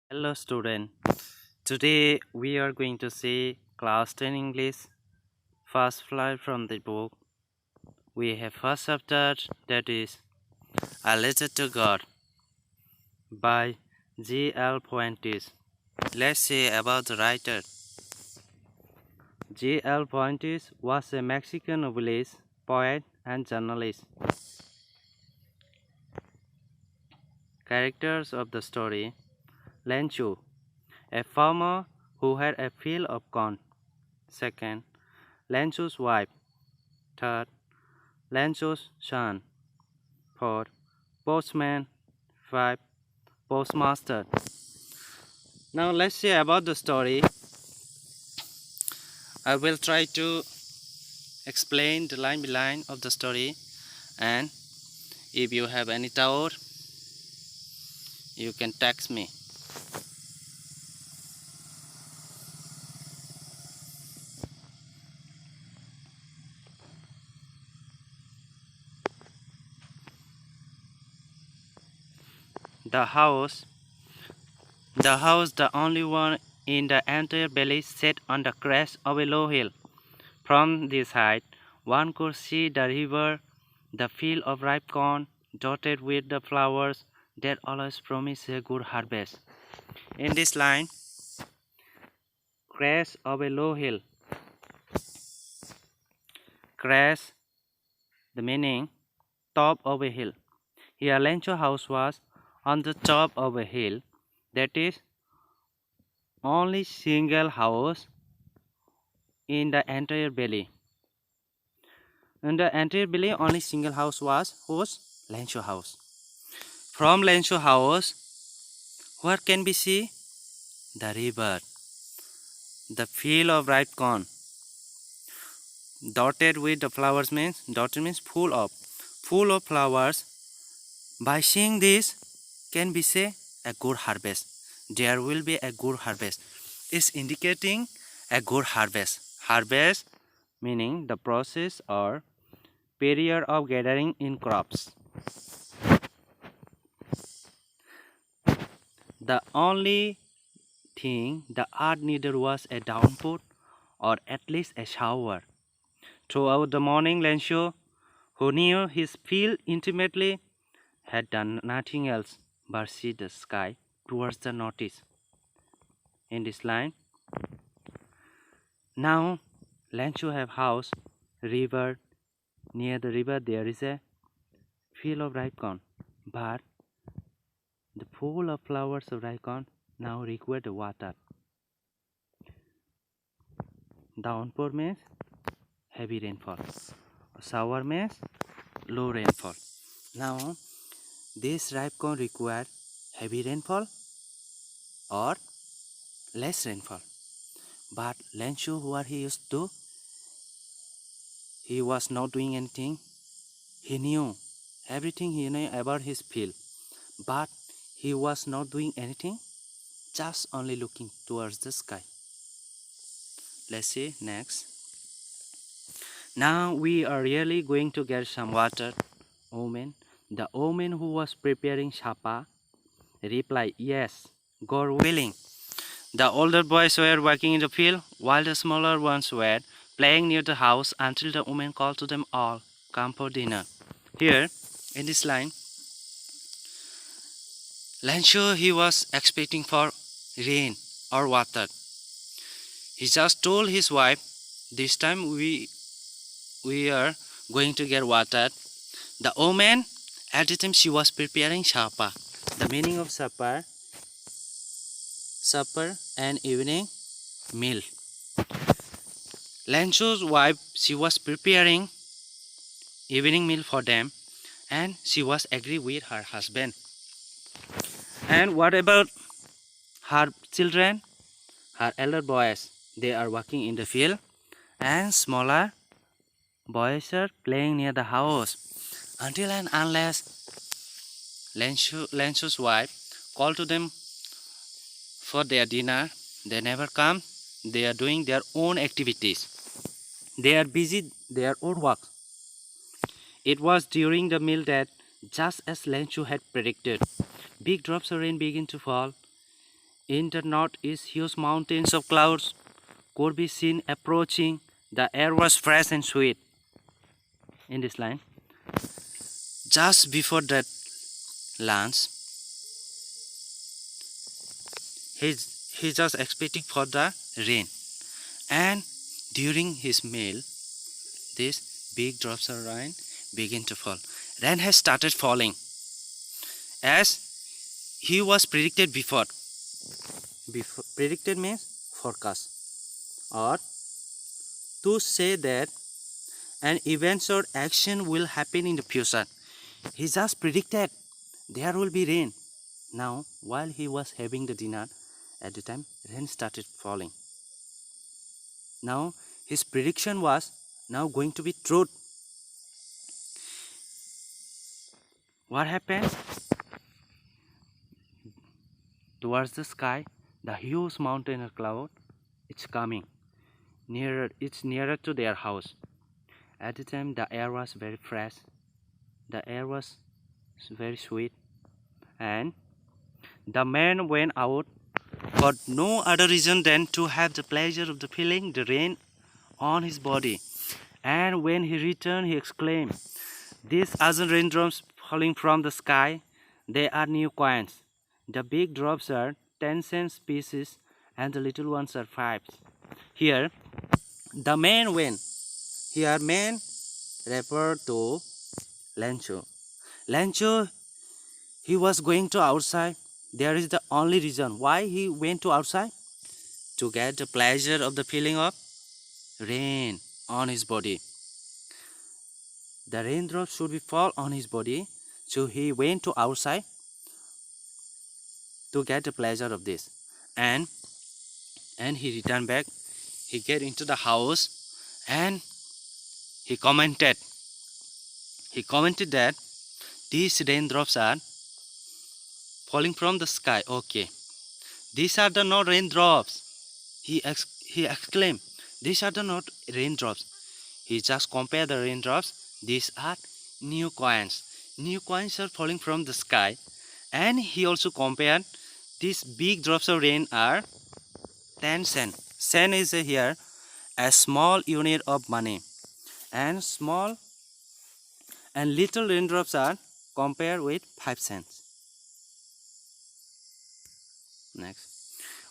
Hello student. Today we are going to see class 10 English first flight from the book. We have first chapter, that is A Letter to God by G.L. Fuentes. Let's see about the writer. G.L. Fuentes was a Mexican novelist, poet and journalist. Characters of the story: Lencho, a farmer who had a field of corn. Second, Lencho's wife. Third, Lencho's son. Fourth, postman. 5, postmaster. Now let's see about the story. I will try to explain the line by line of the story, and if you have any doubt you can text me. The house, the only one in the entire valley, sat on the crest of a low hill. From this height one could see the river, the field of ripe corn, dotted with the flowers that always promise a good harvest. In this line, crest of a low hill. Crest, the meaning top of a hill. Here Lencho house was on the top of a hill, that is only single house in the entire valley. In the entire valley only single house was Lencho house. From Lencho house, what can we see? The river, the field of ripe corn, dotted with the flowers means full of flowers. By seeing this, can we say a good harvest? There will be a good harvest. Is indicating a good harvest. Harvest meaning the process or period of gathering in crops. The only thing the earth needed was a downpour, or at least a shower. Throughout the morning, Lencho, who knew his field intimately, had done nothing else but see the sky towards the northeast. In this line, now Lencho have house, river. Near the river there is a field of ripe corn, but the pool of flowers of ripe corn now require the water. Downpour means heavy rainfall. Shower means low rainfall. Now this ripe corn require heavy rainfall or less rainfall. But Lencho, what he used to do, he was not doing anything. He knew everything he knew about his field, but he was not doing anything, just only looking towards the sky. Let's see next. Now we are really going to get some water. Woman, the woman who was preparing supper, replied, "Yes, God willing." The older boys were working in the field, while the smaller ones were playing near the house until the woman called to them all, "Come for dinner." Here, in this line, Lencho, he was expecting for rain or water. He just told his wife, "This time we are going to get water." The woman, at the time she was preparing supper. The meaning of supper and evening meal. Lencho's wife, she was preparing evening meal for them, and she was agree with her husband. And what about her children? Her elder boys, they are working in the field, and smaller boys are playing near the house. Until and unless Lencho's wife called to them for their dinner, they never come. They are doing their own activities. They are busy their own work. It was during the meal that, just as Lencho had predicted, big drops of rain began to fall. In the northeast, huge mountains of clouds could be seen approaching. The air was fresh and sweet. In this line, just before that lunch, he just expecting for the rain, and during his meal, these big drops of rain begin to fall. Rain has started falling as he was predicted before. Predicted means forecast, or to say that an event or action will happen in the future. He just predicted there will be rain. Now, while he was having the dinner, at the time rain started falling. Now his prediction was now going to be true. What happened? Towards the sky, the huge mountain or cloud, it's coming nearer. It's nearer to their house. At the time, the air was very fresh. The air was very sweet, and the man went out for no other reason than to have the pleasure of the feeling the rain on his body. And when he returned, he exclaimed, "These aren't raindrops falling from the sky, they are new coins. The big drops are 10-cent pieces and the little ones are 5." Here, the man went. Here, man referred to Lancho. Lancho, he was going to outside. There is the only reason why he went to outside, to get the pleasure of the feeling of rain on his body. The raindrops should be fall on his body, so he went to outside to get the pleasure of this. And he returned back. He get into the house and he commented that these raindrops are falling from the sky. Okay, these are the not raindrops. He exclaimed, "These are the not raindrops." He just compared the raindrops. These are new coins. New coins are falling from the sky. And he also compared these big drops of rain are 10 cents. Cent is here a small unit of money. And small and little raindrops are compared with 5 cents. Next.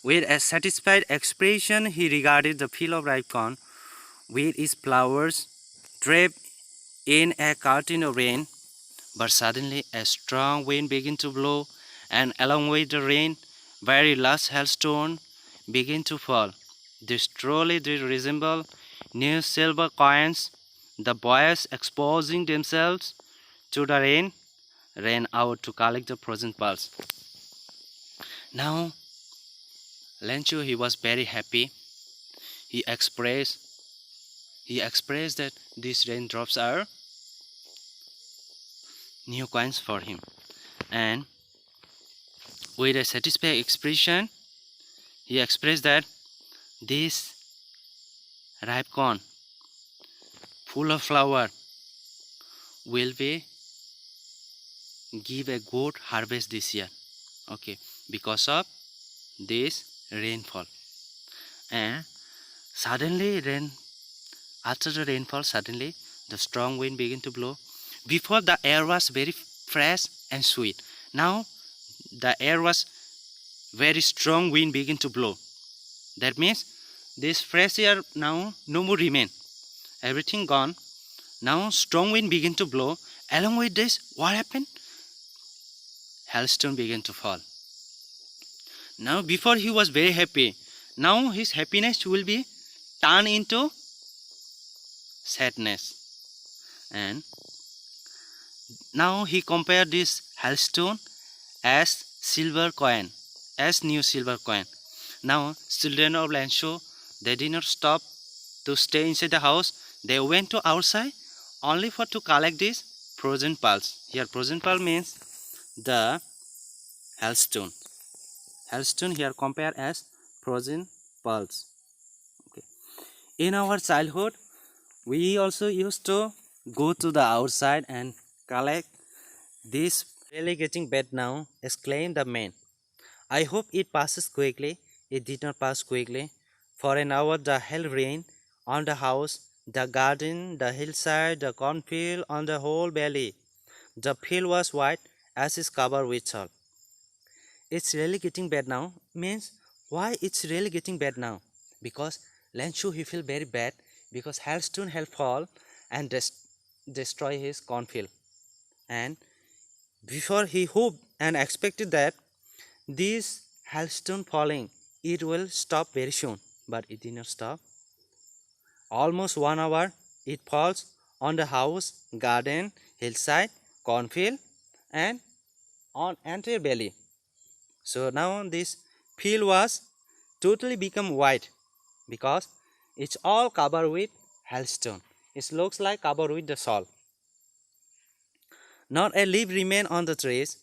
With a satisfied expression, he regarded the field of ripe corn with its flowers draped in a curtain of rain. But suddenly a strong wind began to blow, and along with the rain, very large hailstones began to fall. These truly did resemble new silver coins. The boys, exposing themselves to the rain, ran out to collect the frozen pearls. Now, Lancho, he was very happy. He expressed that these raindrops are new coins for him. And with a satisfied expression, he expressed that this ripe corn full of flower will be give a good harvest this year. Okay, because of this rainfall. And suddenly after the rainfall, suddenly the strong wind began to blow. Before, the air was very fresh and sweet. Now the air was very strong wind began to blow. That means this fresh air now no more remain. Everything gone. Now strong wind began to blow. Along with this, what happened? Hailstone began to fall. Now before he was very happy. Now his happiness will be turned into sadness. And now he compared this hailstone as silver coin, as new silver coin. Now children of Lancho, they did not stop to stay inside the house. They went to outside only for to collect these frozen pearls. Here frozen pearl means the hailstone. Hailstone here compared as frozen pearls. Okay. In our childhood, we also used to go to the outside and collect this. Really getting bad now, exclaimed the man. I hope it passes quickly. It did not pass quickly. For an hour the hell rained on the house, the garden, the hillside, the cornfield, on the whole valley. The field was white as is covered with salt. It's really getting bad now. Means why it's really getting bad now? Because Lenshu he feel very bad because hailstone had fall and destroy his cornfield. And before he hoped and expected that this hailstone falling it will stop very soon, but it did not stop. Almost 1 hour it falls on the house, garden, hillside, cornfield, and on entire valley. So now this field was totally become white because it's all covered with hailstone. It looks like covered with the salt. Not a leaf remained on the trees.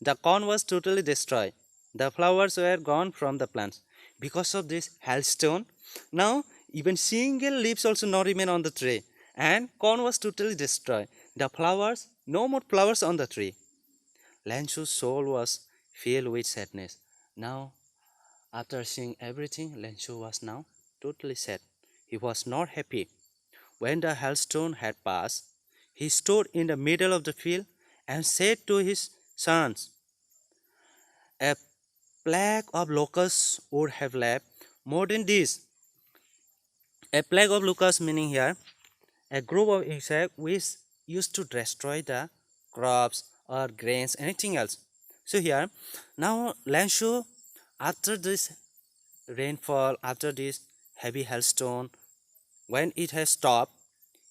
The corn was totally destroyed. The flowers were gone from the plants. Because of this hailstone, now even single leaves also not remain on the tree. And corn was totally destroyed. The flowers, no more flowers on the tree. Lanshu's soul was filled with sadness. Now, after seeing everything, Lanshu was now totally sad. He was not happy. When the hailstone had passed, he stood in the middle of the field and said to his sons, "A plague of locusts would have left more than this." A plague of locusts meaning here a group of insects which used to destroy the crops or grains, anything else. So here, now Lanshu, after this rainfall, after this heavy hailstone, when it has stopped,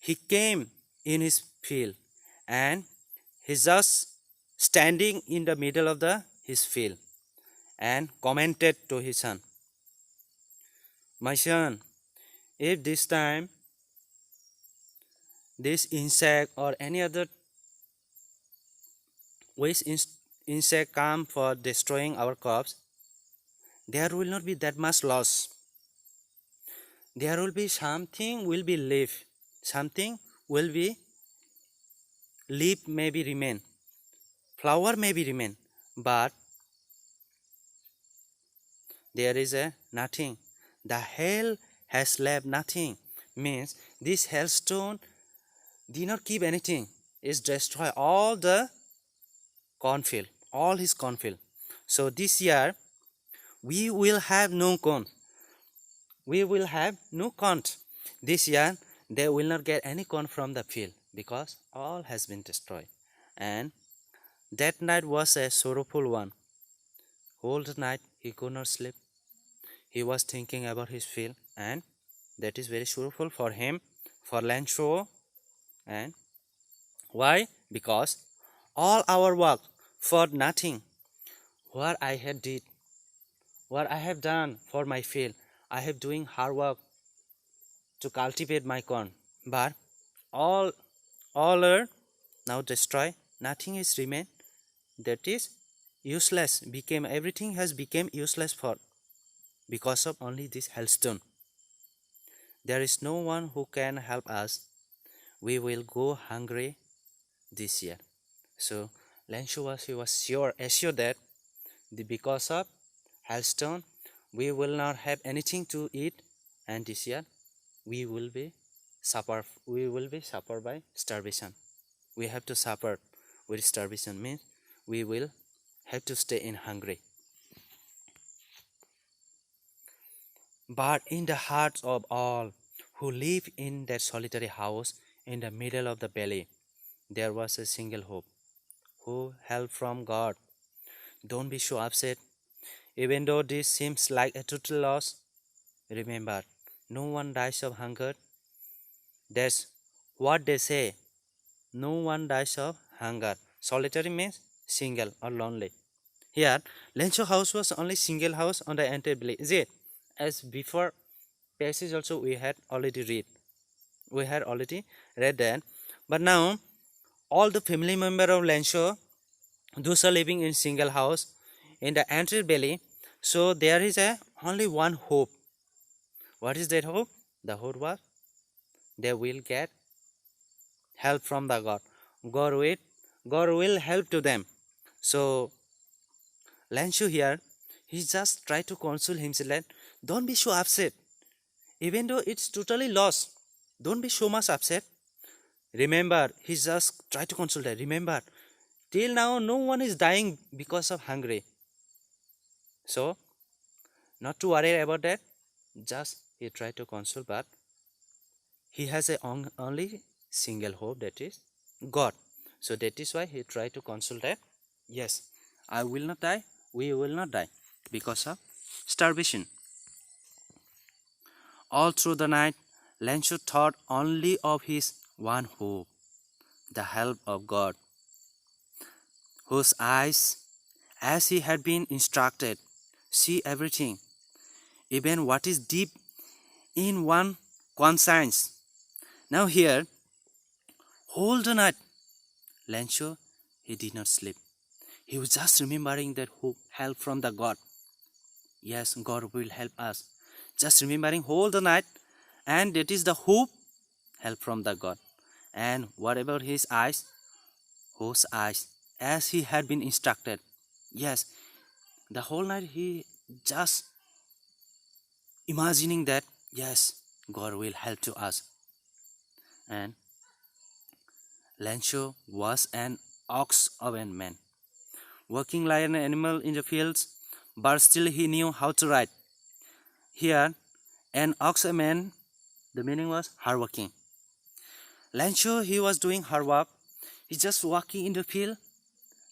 he came in his field and he's just standing in the middle of his field and commented to his son, "My son, if this time this insect or any other waste insect come for destroying our crops, there will not be that much loss. There will be something will be leaf, something will be leaf maybe remain, flower maybe remain, but there is a nothing. The hail has left nothing." Means this hailstone did not keep anything. It's destroy all the cornfield, all his cornfield. So this year we will have no corn. We will have no corn. This year they will not get any corn from the field because all has been destroyed. And that night was a sorrowful one. Whole night he could not sleep. He was thinking about his field, and that is very sorrowful for him, for Lancho. And why? Because all our work for nothing. What I have did, what I have done for my field, I have doing hard work to cultivate my corn, but all are now destroyed. Nothing is remain. That is useless. Became everything has become useless for because of only this hailstone. There is no one who can help us. We will go hungry this year. So Lanshu was assured that because of hailstone we will not have anything to eat, and this year we will be suffer by starvation. We have to suffer with starvation, means we will have to stay in hungry. But in the hearts of all who live in that solitary house in the middle of the valley, there was a single hope. Who help from God. Don't be so upset. Even though this seems like a total loss, remember, no one dies of hunger. That's what they say. No one dies of hunger. Solitary means single or lonely. Here, Lencho house was only single house on the entire village. Is it? As before passage also we had already read. We had already read that. But now all the family member of Lencho, those are living in single house in the entire valley. So there is only one hope. What is that hope? The hope was they will get help from the God. God will help to them. So Lanshu here, he just tried to console himself that don't be so upset. Even though it's totally lost, don't be so much upset. Remember, he just tried to console that. Remember, till now no one is dying because of hungry. So, not to worry about that. Just he tried to console, but he has a only single hope, that is God. So that is why he tried to console that. Yes, I will not die. We will not die because of starvation. All through the night, Lencho thought only of his one hope, the help of God, whose eyes, as he had been instructed, see everything, even what is deep in one conscience. Now here, whole the night, Lencho, he did not sleep. He was just remembering that hope, help from the God. Yes, God will help us. Just remembering whole the night, and that is the hope, help from the God. And whatever his eyes, whose eyes, as he had been instructed. Yes, the whole night he just imagining that, yes, God will help to us. And Lencho was an ox-oven man, working like an animal in the fields, but still he knew how to ride. Here, an ox-man, the meaning was hardworking. Lencho, he was doing hard work. He just walking in the field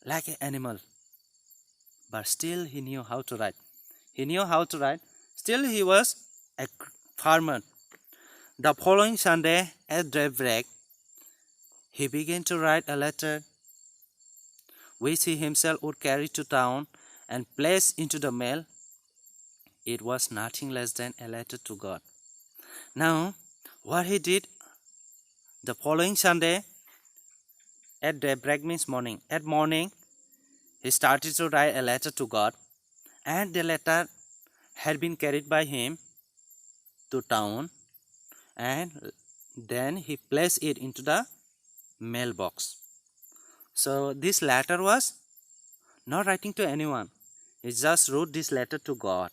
like an animal, but still he knew how to ride. He knew how to ride. Still he was a farmer. The following Sunday at daybreak, he began to write a letter which he himself would carry to town and place into the mail. It was nothing less than a letter to God. Now, what he did the following Sunday at daybreak means morning. At morning, he started to write a letter to God, and the letter had been carried by him to town, and then he placed it into the mailbox. So this letter was not writing to anyone. He just wrote this letter to God.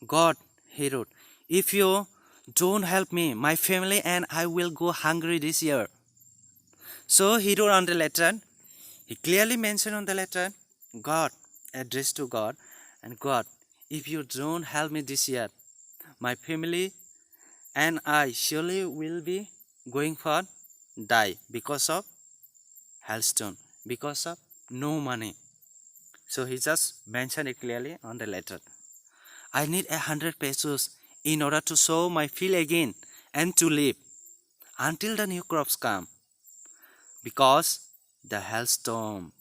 God, he wrote, if you don't help me, my family and I will go hungry this year. So he wrote on the letter, he clearly mentioned on the letter, God, addressed to God, and God, if you don't help me this year, my family and I surely will be going for die because of hailstone, because of no money. So he just mentioned it clearly on the letter. I need 100 pesos in order to sow my field again and to live until the new crops come, because the hailstorm.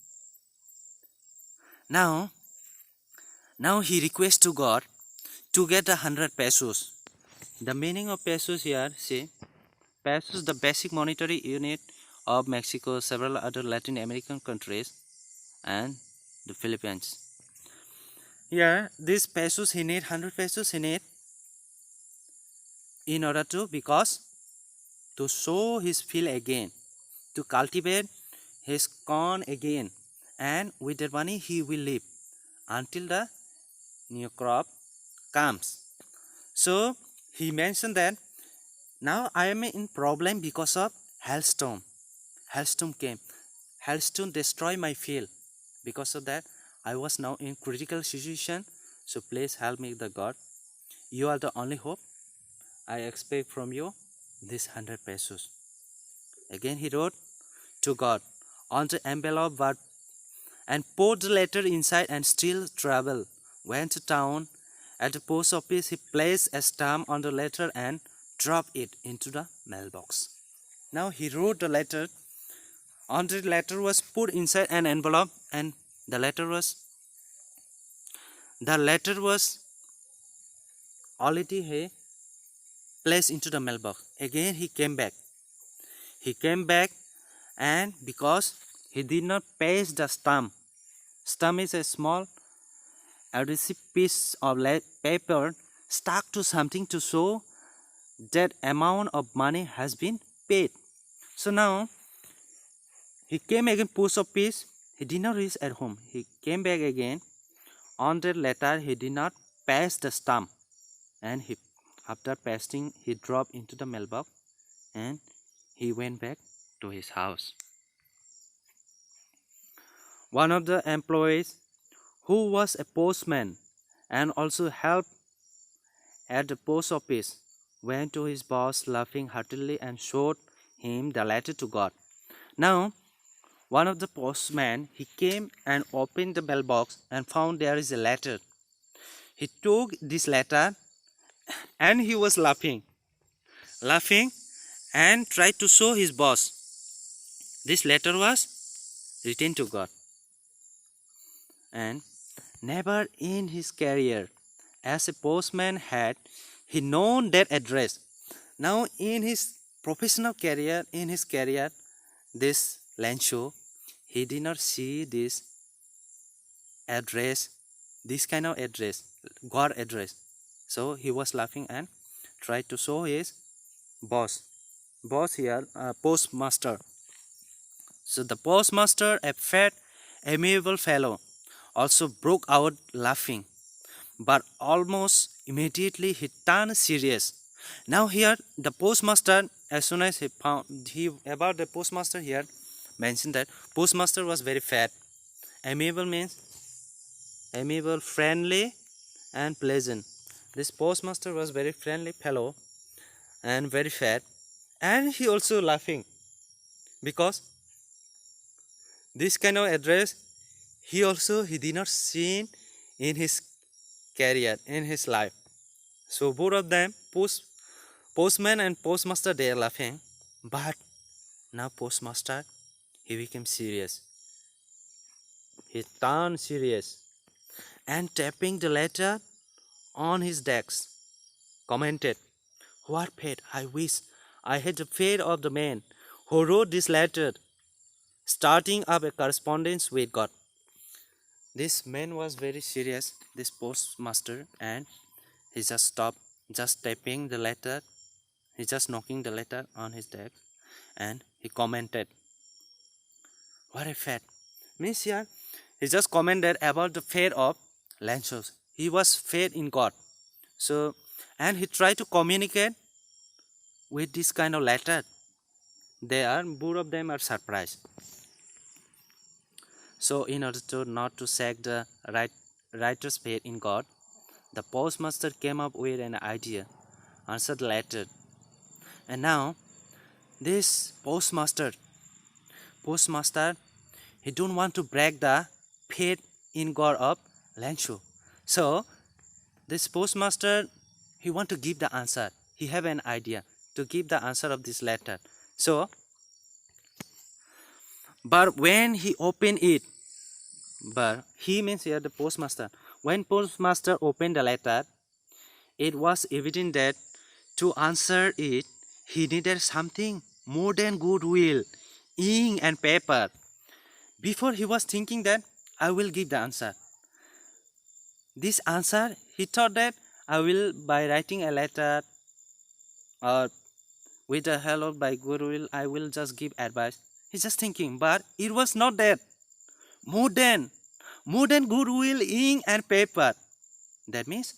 Now he requests to God to get 100 pesos. The meaning of pesos here, see, pesos, the basic monetary unit of Mexico, several other Latin American countries, and the Philippines. Here, these pesos he need, 100 pesos he need in order to, because to sow his field again, to cultivate his corn again, and with that money he will live until the new crop comes. So he mentioned that now I am in problem because of hailstorm. Hailstorm came. Hailstorm destroyed my field. Because of that, I was now in critical situation. So please help me, the God. You are the only hope. I expect from you this 100 pesos. Again he wrote to God on the envelope, but and poured the letter inside and still traveled. Went to town. At the post office, he placed a stamp on the letter and dropped it into the mailbox. Now he wrote the letter. On the letter was put inside an envelope, and the letter was already he placed into the mailbox. Again he came back. He came back, and because he did not paste the stamp. Stamp is a small adhesive piece of paper stuck to something to show that amount of money has been paid. So now he came again post office. He did not reach at home. He came back again. On that letter, he did not paste the stamp, and after pasting, he dropped into the mailbox, and he went back to his house. One of the employees, who was a postman and also helped at the post office, went to his boss laughing heartily and showed him the letter to God. Now, one of the postmen, he came and opened the mailbox and found there is a letter. He took this letter and he was laughing and tried to show his boss. This letter was written to God. And never in his career as a postman had he known that address. Now in his professional career, this Lancho, he did not see this address, this kind of address, God address. So he was laughing and tried to show his boss here, postmaster. So the postmaster, a fat, amiable fellow, also broke out laughing, but almost immediately he turned serious. Now here the postmaster, as soon as he found about the postmaster here, mentioned that postmaster was very fat. Amiable means amiable, friendly, and pleasant. This postmaster was very friendly fellow and very fat, and he also laughing because this kind of address he did not see in his career, in his life. So both of them, postman and postmaster, they are laughing, but now postmaster, he became serious. He turned serious and tapping the letter on his desk, commented, "What fate! I wish I had the fate of the man who wrote this letter, starting up a correspondence with God." This man was very serious, this postmaster, and he just stopped, just tapping the letter. He just knocking the letter on his desk, and he commented, "What a fate!" Means here, he just commented about the fate of Lanchos. He was faith in God. So, and he tried to communicate with this kind of letter. Both of them are surprised. So, in order to not to shake the writer's faith in God, the postmaster came up with an idea, answered the letter. And now, this postmaster, he don't want to break the faith in God of Lancho. So, this postmaster, he want to give the answer. He have an idea to give the answer of this letter. So, but when he opened it, but he means here the postmaster. When postmaster opened the letter, it was evident that to answer it, he needed something more than goodwill, ink and paper. Before he was thinking that I will give the answer. This answer, he thought that I will, by writing a letter or with the help of by goodwill, I will just give advice. He's just thinking, but it was not that. More than goodwill, ink and paper. That means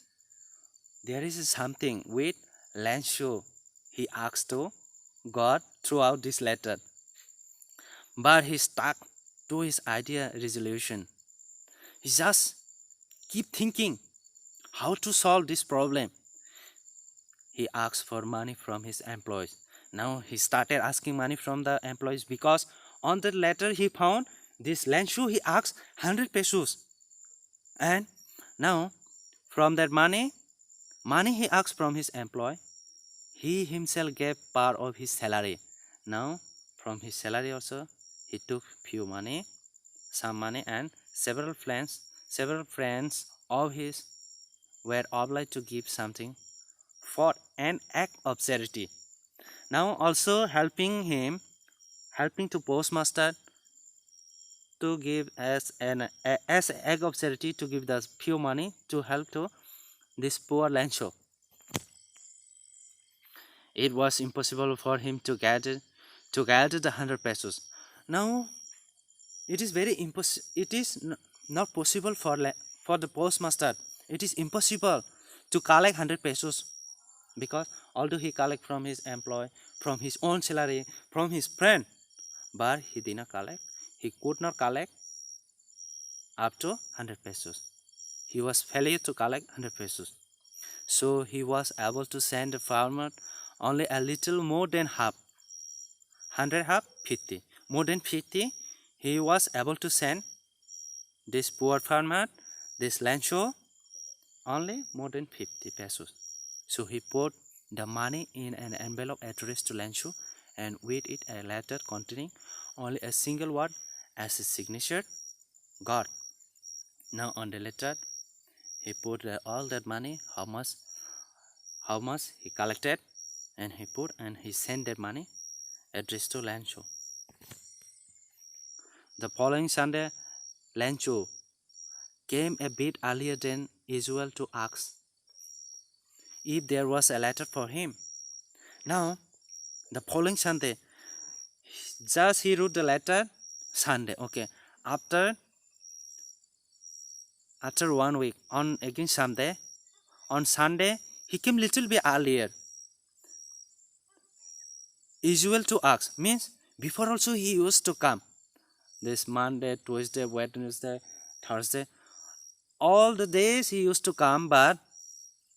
there is something with Lancho he asked to God throughout this letter. But he stuck to his idea resolution. He just keep thinking how to solve this problem. He asked for money from his employees. Now he started asking money from the employees because on the letter he found this Lancho, he asked 100 pesos. And now from that money he asked from his employee, he himself gave part of his salary. Now from his salary also he took some money, and several friends of his were obliged to give something for an act of charity. Now also helping to postmaster to give as an act of charity to give the few money to help to this poor Lancho. It was impossible for him to gather the 100 pesos. Now It is not possible for the postmaster. It is impossible to collect 100 pesos, because although he collect from his employee, from his own salary, from his friend, but he did not collect. He could not collect up to 100 pesos. He was failure to collect 100 pesos. So he was able to send the farmer only a little more than half. 100 half 50. More than 50, he was able to send this poor farmer, this Lancho, only more than 50 pesos. So he put the money in an envelope addressed to Lancho and with it a letter containing only a single word as his signature, God. Now on the letter, he put all that money, how much he collected, and he sent that money addressed to Lancho. The following Sunday, Lancho came a bit earlier than usual to ask if there was a letter for him. Now, the following Sunday, just he wrote the letter Sunday. Okay, after 1 week, on again Sunday, on Sunday he came little bit earlier. Usual to ask means before also he used to come. This Monday, Tuesday, Wednesday, Thursday, all the days he used to come, but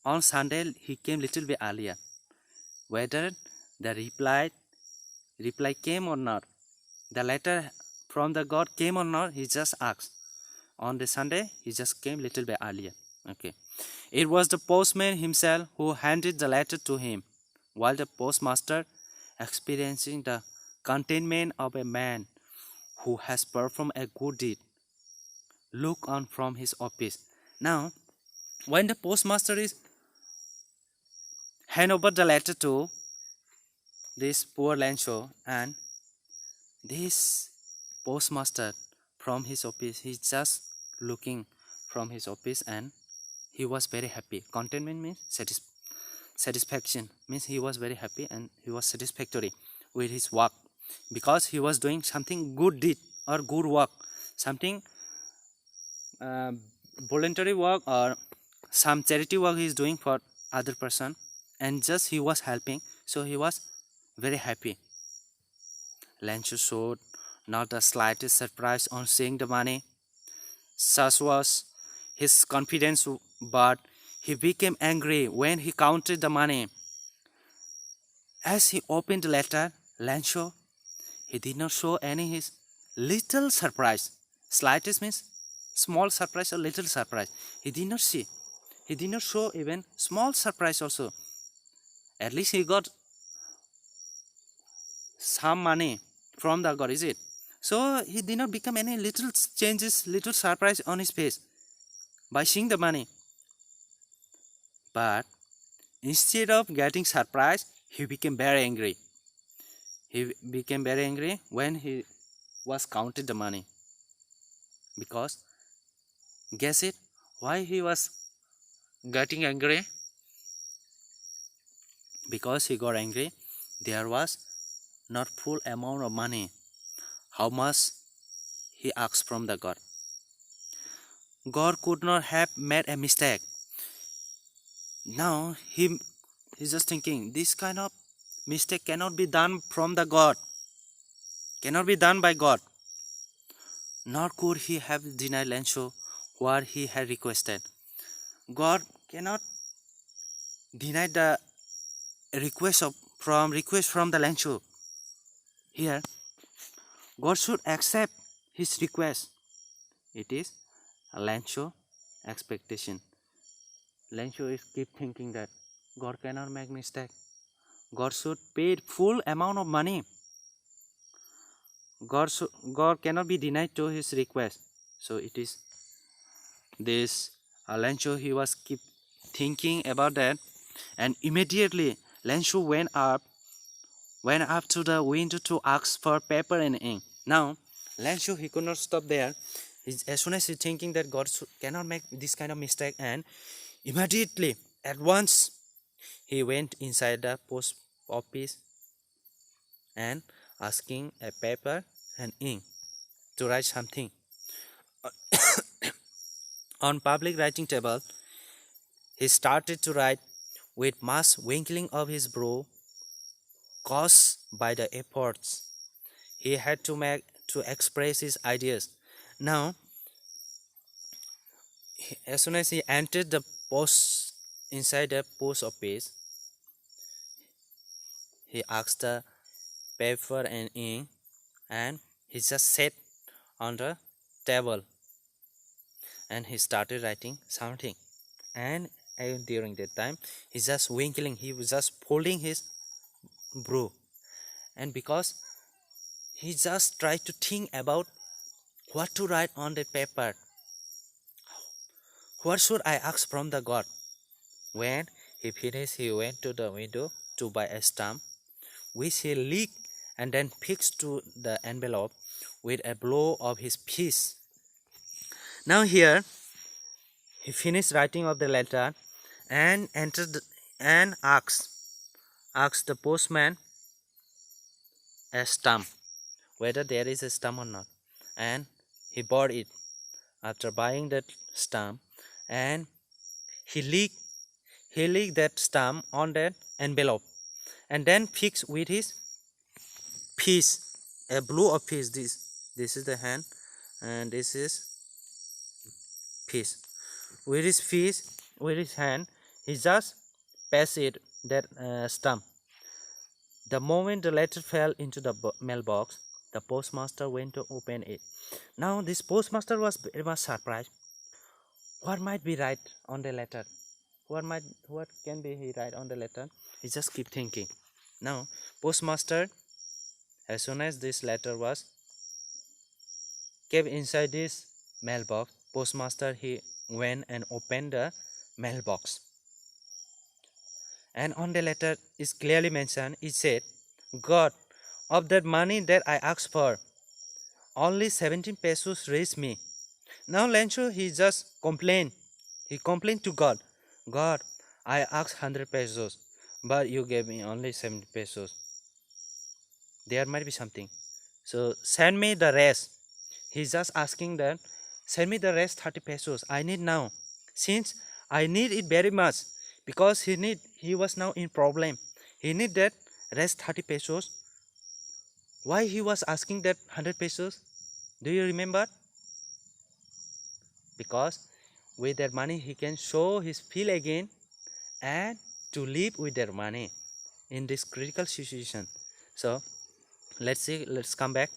on Sunday he came little bit earlier. Whether the reply came or not, the letter from the God came or not, he just asked. On the Sunday, he just came little bit earlier. Okay. It was the postman himself who handed the letter to him, while the postmaster, experiencing the contentment of a man who has performed a good deed, looked on from his office. Now, when the postmaster is hand over the letter to this poor Lancho, and this postmaster from his office, he's just looking from his office, and he was very happy. Contentment means satisfaction, means he was very happy and he was satisfactory with his work, because he was doing something good deed or good work, something voluntary work or some charity work he is doing for other person, and just he was helping, so he was very happy. Lancho showed not the slightest surprise on seeing the money. Such was his confidence, but he became angry when he counted the money. As he opened the letter, Lancho, he did not show any his little surprise. Slightest means small surprise or little surprise. He did not see. He did not show even small surprise also. At least he got some money from the God, is it? So he did not become any little changes, little surprise on his face by seeing the money. But instead of getting surprised, he became very angry. He became very angry when he was counted the money. Because, guess it, why he was getting angry? Because he got angry, there was not full amount of money. How much he asked from the God? God could not have made a mistake. Now he's just thinking, this kind of mistake cannot be done from the God, cannot be done by God. Nor could he have denied Lancho what he had requested. God cannot deny the request from the Lancho. Here, God should accept his request. It is a Lancho expectation. Lancho is keep thinking that God cannot make mistake. God should pay full amount of money. God cannot be denied to his request. So it is this Lancho, he was keep thinking about that, and immediately Lancho went up to the window to ask for paper and ink. Now Lancho, he could not stop there. As soon as he thinking that God cannot make this kind of mistake, and immediately at once he went inside the post office and asking a paper and ink. to write something. On public writing table, he started to write with much winkling of his brow caused by the efforts he had to make to express his ideas. Now, as soon as he entered the post inside the post office, he asked the paper and ink, and he just sat on the table and he started writing something. And during that time, he's just winkling. He was just folding his brow, and because he just tried to think about what to write on the paper. What should I ask from the God? When he finished, he went to the window to buy a stamp, which he licked and then fixed to the envelope with a blow of his fist. Now here, he finished writing of the letter and entered and asked the postman a stamp, whether there is a stamp or not, and he bought it. After buying that stamp, and he licked that stamp on that envelope and then fixed with his piece, a blue of piece. This is the hand and this is piece. With his hand, he just passed it that stamp. The moment the letter fell into the mailbox, the postmaster went to open it. Now this postmaster was very much surprised. What might be right on the letter? What can be he write on the letter? He just keep thinking. Now postmaster, as soon as this letter was kept inside this mailbox, postmaster he went and opened the mailbox. And on the letter is clearly mentioned, it said, God, of that money that I asked for, only 17 pesos raised me. Now Lencho, he just complained. He complained to God. God, I asked 100 pesos, but you gave me only 70 pesos. There might be something. So send me the rest. He's just asking that, send me the rest 30 pesos. I need now. Since I need it very much, because he was now in problem. He need that rest 30 pesos. Why he was asking that 100 pesos? Do you remember? Because with that money he can show his feel again and to live with their money in this critical situation. So let's come back.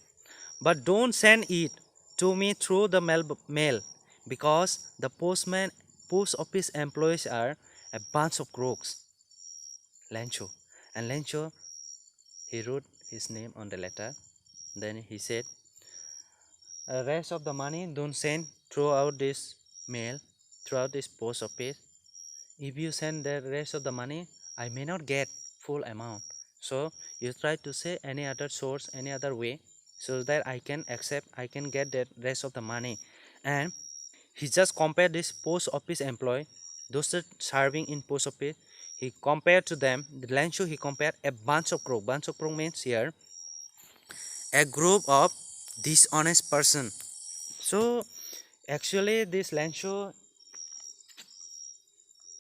But don't send it to me through the mail because the post office employees are a bunch of crooks. Lencho. And Lencho, he wrote his name on the letter. Then he said, rest of the money don't send throughout this mail, throughout this post office. If you send the rest of the money, I may not get full amount. So you try to say any other source, any other way, so that I can get the rest of the money. And he just compared this post office employee, those are serving in post office. He compared to them, the Lencho, he compared a bunch of crook. Bunch of crook means here a group of dishonest person. So actually this Lencho,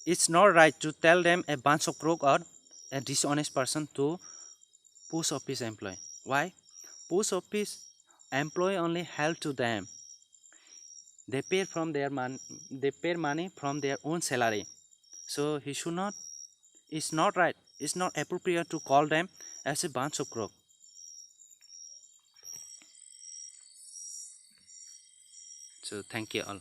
it's not right to tell them a bunch of crook or a dishonest person to post office employee. Why? Post office employee only help to them. They pay from their they pay money from their own salary. So he should not, it's not right, it's not appropriate to call them as a bunch of crook. So thank you all.